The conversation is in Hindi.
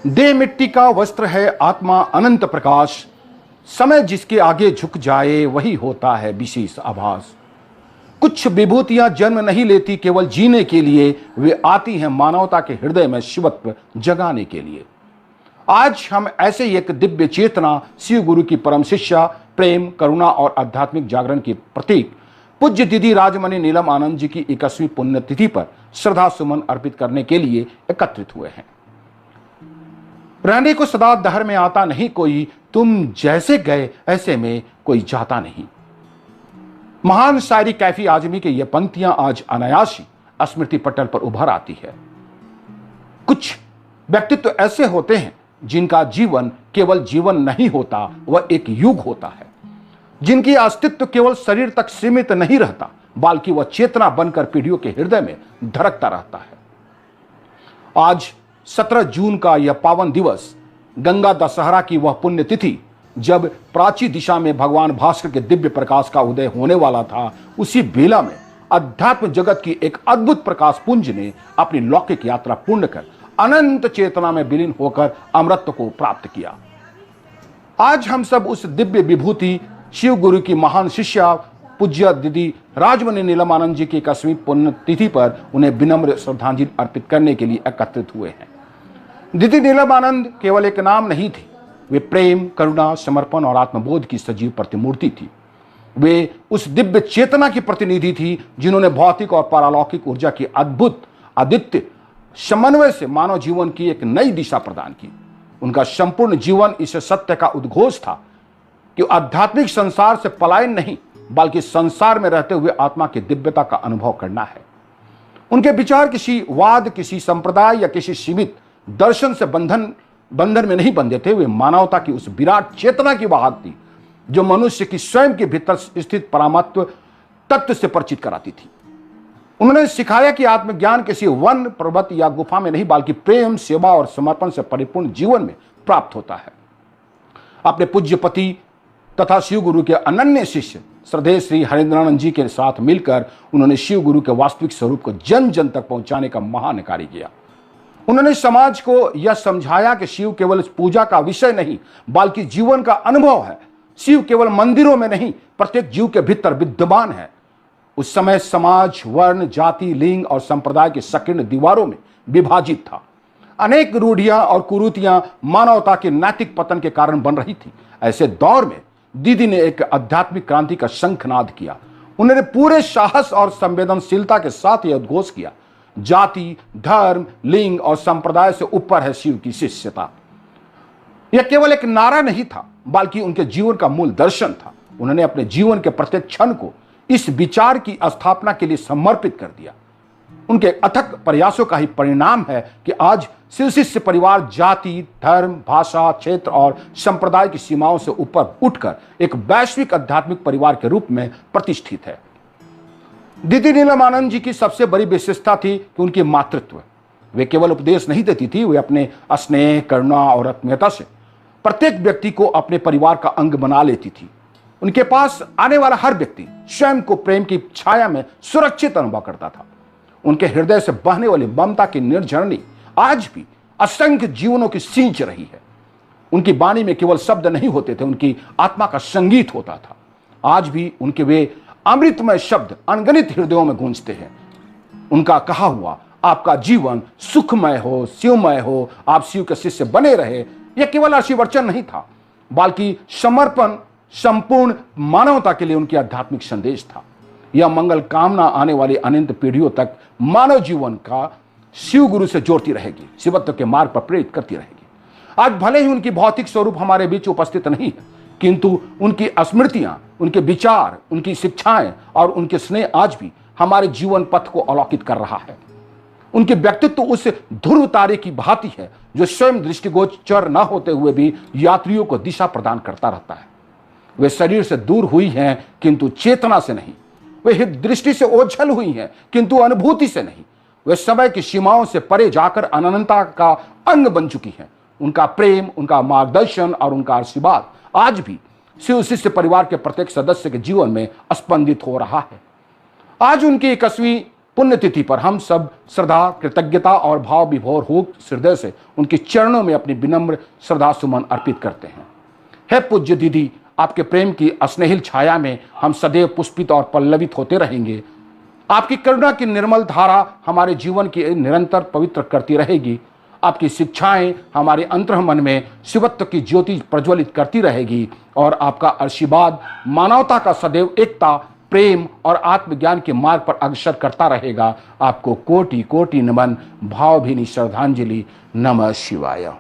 देह मिट्टी का वस्त्र है, आत्मा अनंत प्रकाश। समय जिसके आगे झुक जाए वही होता है विशेष आभास। कुछ विभूतियां जन्म नहीं लेती केवल जीने के लिए, वे आती हैं मानवता के हृदय में शिवत्व जगाने के लिए। आज हम ऐसे ही एक दिव्य चेतना, शिव गुरु की परम शिष्या, प्रेम, करुणा और आध्यात्मिक जागरण की प्रतीक पूज्य दीदी राजमणि नीलम आनंद जी की 21वीं पुण्यतिथि पर श्रद्धा सुमन अर्पित करने के लिए एकत्रित हुए हैं। रहने को सदा दहर में आता नहीं कोई, तुम जैसे गए ऐसे में कोई जाता नहीं। महान शायरी कैफी आजमी की ये पंक्तियां आज अनायासी स्मृति पटल पर उभर आती है। कुछ व्यक्तित्व ऐसे होते हैं जिनका जीवन केवल जीवन नहीं होता, वह एक युग होता है। जिनकी अस्तित्व केवल शरीर तक सीमित नहीं रहता, बल्कि वह चेतना बनकर पीढ़ियों के हृदय में धड़कता रहता है। आज 17 जून का यह पावन दिवस, गंगा दशहरा की वह पुण्यतिथि, जब प्राची दिशा में भगवान भास्कर के दिव्य प्रकाश का उदय होने वाला था, उसी बेला में अध्यात्म जगत की एक अद्भुत प्रकाश पुंज ने अपनी लौकिक यात्रा पूर्ण कर अनंत चेतना में विलीन होकर अमृत को प्राप्त किया। आज हम सब उस दिव्य विभूति शिव गुरु की महान शिष्या पूज्य दीदी राजमणि नीलम आनंद जी की 21वीं पुण्यतिथि पर उन्हें विनम्र श्रद्धांजलि अर्पित करने के लिए एकत्रित हुए हैं। दीदी नीलम आनंद केवल एक नाम नहीं थी, वे प्रेम, करुणा, समर्पण और आत्मबोध की सजीव प्रतिमूर्ति थी। वे उस दिव्य चेतना की प्रतिनिधि थी जिन्होंने भौतिक और पारलौकिक ऊर्जा की अद्भुत आदित्य समन्वय से मानव जीवन की एक नई दिशा प्रदान की। उनका संपूर्ण जीवन इस सत्य का उद्घोष था कि आध्यात्मिक संसार से पलायन नहीं, बल्कि संसार में रहते हुए आत्मा की दिव्यता का अनुभव करना है। उनके विचार किसी वाद, किसी संप्रदाय या किसी सीमित दर्शन से बंधन में नहीं बंधे थे। वे मानवता की उस विराट चेतना की बहार थी जो मनुष्य की स्वयं के भीतर स्थित परमात्म तत्व से परिचित कराती थी। उन्होंने सिखाया कि आत्मज्ञान किसी वन, पर्वत या गुफा में नहीं, बल्कि प्रेम, सेवा और समर्पण से परिपूर्ण जीवन में प्राप्त होता है। अपने पूज्य पति तथा शिव गुरु के अनन्य शिष्य श्रद्धेय श्री हरेंद्रानंद जी के साथ मिलकर उन्होंने शिव गुरु के वास्तविक स्वरूप को जन जन तक पहुंचाने का महान कार्य किया। उन्होंने समाज को यह समझाया कि शिव केवल पूजा का विषय नहीं, बल्कि जीवन का अनुभव है। शिव केवल मंदिरों में नहीं, प्रत्येक जीव के भीतर विद्यमान है। उस समय समाज वर्ण, जाति, लिंग और संप्रदाय की संकीर्ण दीवारों में विभाजित था। अनेक रूढ़ियां और कुरीतियां मानवता के नैतिक पतन के कारण बन रही थी। ऐसे दौर में दीदी ने एक आध्यात्मिक क्रांति का शंखनाद किया। उन्होंने पूरे साहस और संवेदनशीलता के साथ यह उद्घोष किया, जाति, धर्म, लिंग और संप्रदाय से ऊपर है शिव की शिष्यता। यह केवल एक नारा नहीं था, बल्कि उनके जीवन का मूल दर्शन था। उन्होंने अपने जीवन के प्रत्येक क्षण को इस विचार की स्थापना के लिए समर्पित कर दिया। उनके अथक प्रयासों का ही परिणाम है कि आज शिव शिष्य परिवार जाति, धर्म, भाषा, क्षेत्र और संप्रदाय की सीमाओं से ऊपर उठकर एक वैश्विक आध्यात्मिक परिवार के रूप में प्रतिष्ठित है। दीदी नीलम आनंद जी की सबसे बड़ी विशेषता थी कि उनकी मातृत्व। वे केवल उपदेश नहीं देती थी, वे अपने स्नेह, करुणा और आत्मीयता से प्रत्येक व्यक्ति को अपने परिवार का अंग बना लेती थी। उनके पास आने वाला हर व्यक्ति स्वयं को प्रेम की छाया में सुरक्षित अनुभव करता था। उनके हृदय से बहने वाली ममता की निर्झरणी आज भी असंख्य जीवनों की सींच रही है। उनकी वाणी में केवल शब्द नहीं होते थे, उनकी आत्मा का संगीत होता था। आज भी उनके वे अमृतमय शब्द अनगिनत हृदयों में गूंजते हैं। उनका कहा हुआ, आपका जीवन सुखमय हो, शिवमय हो, आप शिव के शिष्य बने रहे, यह केवल आशीर्वचन नहीं था, बल्कि समर्पण संपूर्ण मानवता के लिए उनकी आध्यात्मिक संदेश था। यह मंगल कामना आने वाली अनंत पीढ़ियों तक मानव जीवन का शिव गुरु से जोड़ती रहेगी, शिवत्व के मार्ग पर प्रेरित करती रहेगी। आज भले ही उनकी भौतिक स्वरूप हमारे बीच उपस्थित नहीं है, किंतु उनकी स्मृतियां, उनके विचार, उनकी शिक्षाएं और उनके स्नेह आज भी हमारे जीवन पथ को अलौकित कर रहा है। उनके व्यक्तित्व उस ध्रुव तारे की भांति है जो स्वयं दृष्टिगोचर न होते हुए भी यात्रियों को दिशा प्रदान करता रहता है। वे शरीर से दूर हुई हैं, किंतु चेतना से नहीं। वे दृष्टि से ओझल हुई हैं, किंतु अनुभूति से नहीं। वे समय की सीमाओं से परे जाकर अनंतता का अंग बन चुकी हैं। उनका प्रेम, उनका मार्गदर्शन और उनका आशीर्वाद आज भी शिव शिष्य परिवार के प्रत्येक सदस्य के जीवन में स्पंदित हो रहा है। आज उनकी 21वीं पुण्यतिथि पर हम सब श्रद्धा, कृतज्ञता और भाव विभोर हो हृदय से उनके चरणों में अपनी विनम्र श्रद्धा सुमन अर्पित करते हैं। हे पूज्य दीदी, आपके प्रेम की स्नेहिल छाया में हम सदैव पुष्पित और पल्लवित होते रहेंगे। आपकी करुणा की निर्मल धारा हमारे जीवन की निरंतर पवित्र करती रहेगी। आपकी शिक्षाएं हमारे अंतर्मन में शिवत्व की ज्योति प्रज्वलित करती रहेगी और आपका आशीर्वाद मानवता का सदैव एकता, प्रेम और आत्मज्ञान के मार्ग पर अग्रसर करता रहेगा। आपको कोटि कोटि नमन, भावभीनी श्रद्धांजलि। नमः शिवाय।